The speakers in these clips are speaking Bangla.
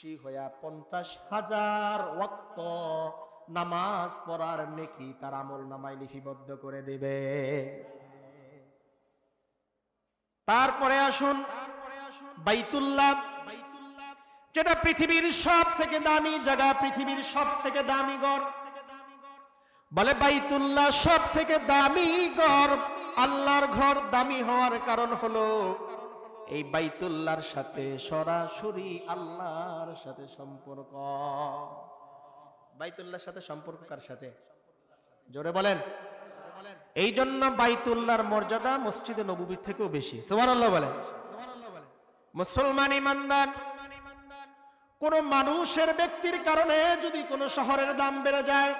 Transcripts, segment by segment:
খুশি হইয়া 50,000 ওয়াক্ত নামাজ পড়ার নেকি তার আমল নামায় লিপিবদ্ধ করে দিবে। তারপরে আসুন বাইতুল্লাহ, যেটা পৃথিবীর সব থেকে দামি জায়গা, পৃথিবীর সব থেকে দামি ঘর। বলে বাইতুল্লাহ সব থেকে দামি ঘর, আল্লাহর ঘর। দামি হওয়ার কারণ হলো এই বাইতুল্লাহর সাথে সরাসরি আল্লাহর সাথে সম্পর্ক। বাইতুল্লাহর সাথে সম্পর্ক কার সাথে? জোরে বলেন। এই জন্য বাইতুল্লাহর মর্যাদা মসজিদে নববীর থেকেও বেশি। সুবহানাল্লাহ বলেন। মুসলমান ইমানদার, কোন মানুষের ব্যক্তির কারণে যদি কোন শহরের দাম বেড়ে যায়,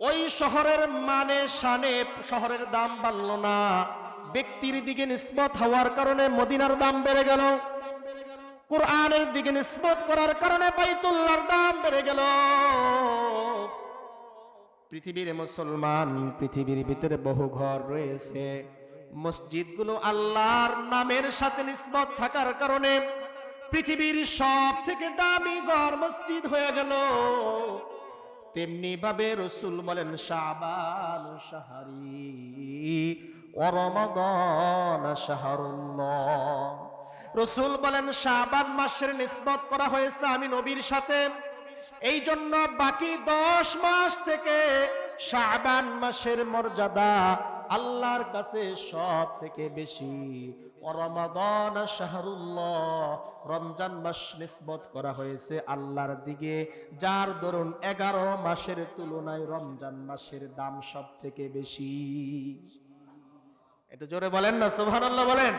ওই শহরের মানে শানে শহরের দাম বাড়লো না, ব্যক্তির দিকে নিসবত হওয়ার কারণে মদিনার দাম বেড়ে গেল, কোরআনের দিকে নিসবত করার কারণে বাইতুল্লাহর দাম বেড়ে গেল। পৃথিবীর মুসলমান, পৃথিবীর ভিতরে বহু ঘর রয়েছে, মসজিদগুলো আল্লাহর নামের সাথে নিসবত থাকার কারণে পৃথিবীর সব থেকে দামি ঘর মসজিদ হয়ে গেল। তেমনি ভাবে রাসূল বলেন শাবান শাহরি ওয়া রমাদান শাহরুল্লাহ। রাসূল বলেন শাবান মাসের নিসবত করা হয়েছে আমি নবীর সাথে, এই জন্য বাকি 10 মাস থেকে শাবান মাসের মর্যাদা আল্লাহর কাছে সব থেকে বেশি। রমাদান শাহরুল্লাহ, রমজান মাস নিসবত করা হয়েছে আল্লাহর দিকে, যার দরুন 11 মাসের তুলনায় রমজান মাসের দাম সব থেকে বেশি। একটু জোরে বলেন না সুবহানাল্লাহ বলেন।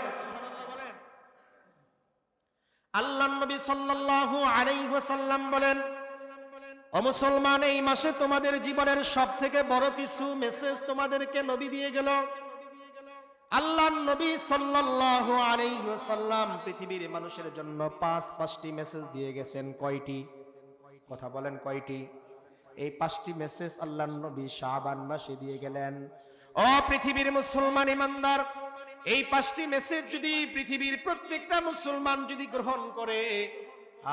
আল্লাহর নবী সাল্লাল্লাহু আলাইহি ওয়াসাল্লাম বলেন, ও মুসলমান, এই মাসে তোমাদের জীবনের সব থেকে বড় কিছু মেসেজ তোমাদেরকে নবী দিয়ে গেল। আল্লাহর নবী সাল্লাল্লাহু আলাইহি ওয়াসাল্লাম পৃথিবীর মানুষের জন্য 5টি মেসেজ দিয়ে গেছেন। কয়টি? কথা বলেন কয়টি? এই 5টি মেসেজ আল্লাহর নবী শাবান মাসে দিয়ে গেলেন। ও পৃথিবীর মুসলমান ইমানদার, এই 5টি মেসেজ যদি পৃথিবীর প্রত্যেকটা মুসলমান যদি গ্রহণ করে,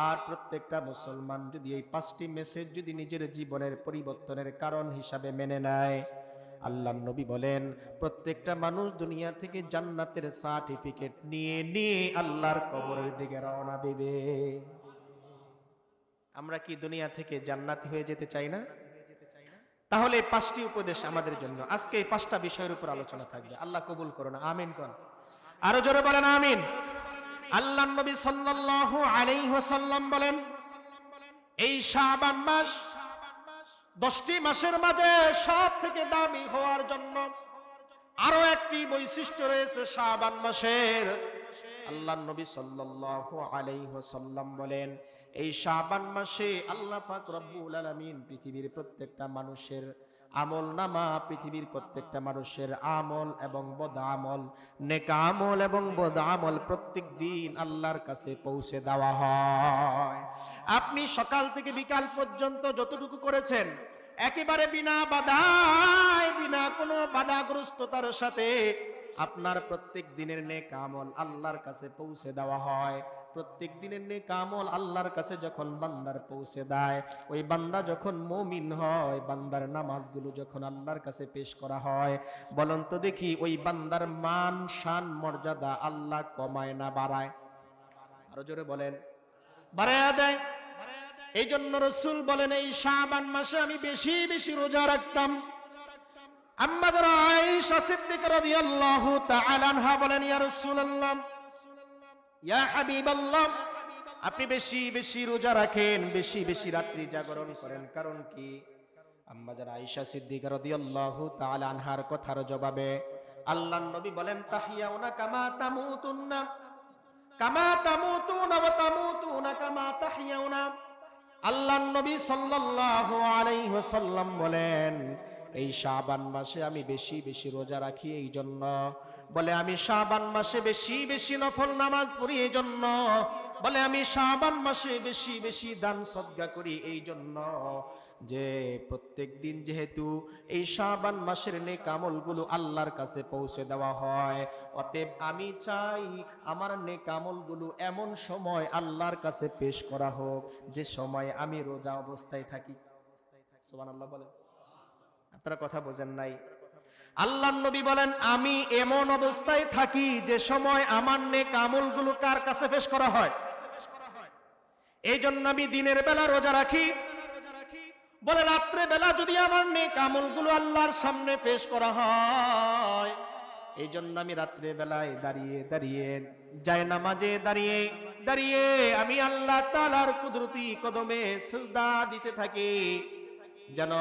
আর প্রত্যেকটা মুসলমান যদি এই 5টি মেসেজ যদি নিজের জীবনের পরিবর্তনের কারণ হিসাবে মেনে নেয়, আল্লাহর নবী বলেন প্রত্যেকটা মানুষ দুনিয়া থেকে জান্নাতের সার্টিফিকেট নিয়ে নিয়ে আল্লাহর কবরের দিকে রওনা দেবে। আমরা কি দুনিয়া থেকে জান্নাতি হয়ে যেতে চাই না? তাহলে এই 5টি উপদেশ আমাদের জন্য। আজকে এই 5টা বিষয়ের উপর আলোচনা থাকবে। আল্লাহ কবুল করুন, আমিন কোন। আরো জোরে বলেন আমিন। আল্লাহর নবী সাল্লাল্লাহু আলাইহি ওয়াসাল্লাম বলেন এই শাবান মাস 10টি মাসের মাঝে সব থেকে দামি হওয়ার জন্য আরো একটি বৈশিষ্ট্য রয়েছে শাবান মাসের। আল্লাহর নবী সাল্লাল্লাহু আলাইহি ওয়াসাল্লাম বলেন এই শাবান মাসে আল্লাহ পাক রব্বুল আলামিন পৃথিবীর প্রত্যেকটা মানুষের আমল নামা, পৃথিবীর প্রত্যেকটা মানুষের আমল এবং বদ আমল, নেক আমল এবং বদ আমল প্রত্যেক দিন আল্লাহর কাছে পৌঁছে দেওয়া হয়। আপনি সকাল থেকে বিকাল পর্যন্ত যতটুকু করেছেন একেবারে বিনা বাধায়, বিনা কোনো বাধাগ্রস্ততার সাথে আপনার প্রত্যেক দিনের নেক আমল আল্লাহর কাছে পৌঁছে দেওয়া হয়। প্রত্যেক দিনের নেক আমল আল্লাহর কাছে যখন বান্দার পৌঁছে দেয়, ওই বান্দা যখন মুমিন হয়, বান্দার নামাজগুলো যখন আল্লাহর কাছে পেশ করা হয়, বলুন তো দেখি ওই বান্দার মান শান মর্যাদা আল্লাহ কমায় না বাড়ায়? আরো জোরে বলেন। বাড়ায়া দেয়। এই জন্য রাসূল বলেন এই শাবান মাসে আমি বেশি বেশি রোজা রাখতাম। আম্মা যারা আয়েশা সিদ্দিকা রাদিয়াল্লাহু তাআলা আনহা বলেন ইয়া রাসূলুল্লাহ, ইয়া হাবিবাল্লাহ, আপনি বেশি বেশি রোজা রাখেন, বেশি বেশি রাত্রি জাগরণ করেন, কারণ কি? আম্মা যারা আয়েশা সিদ্দিকা রাদিয়াল্লাহু তাআলা আনহার কথার জবাবে আল্লাহর নবী বলেন তাহিয়াউনা কামা তামুতুনা, কামা তামুতুনা ওয়া তামুতুনা কামা তাহিয়াউনা। আল্লাহর নবী সাল্লাল্লাহু আলাইহি ওয়াসাল্লাম বলেন এই শাবান মাসে আমি বেশি বেশি রোজা রাখি এই জন্য, বলে আমি শাবান মাসে বেশি বেশি নফল নামাজ পড়ি এই জন্য, বলে আমি শাবান মাসে বেশি বেশি দান সদকা করি এই জন্য যে প্রত্যেক দিন যেহেতু এই শাবান মাসের নেক আমলগুলো আল্লাহর কাছে পৌঁছে দেওয়া হয়, অতএব আমি চাই আমার নেক আমলগুলো এমন সময় আল্লাহর কাছে পেশ করা হোক যে সময় আমি রোজা অবস্থায় থাকি। সুবহানাল্লাহ বলেন। আপনারা কথা বোঝেন নাই? আল্লাহর নবী বলেন আমি এমন অবস্থায় থাকি যে সময় আমার নেক আমলগুলো কার কাছে পেশ করা হয়। এই জন্য আমি দিনের বেলা রোজা রাখি, বলে রাত্রে বেলা যদি আমার নেক আমলগুলো আল্লাহর সামনে পেশ করা হয়, এই জন্য আমি রাত্রে বেলায় দাঁড়িয়ে দাঁড়িয়ে জায়নামাজে দাঁড়িয়ে দাঁড়িয়ে আমি আল্লাহ তাআলার কুদরতি কদমে সিজদা দিতে থাকি যেন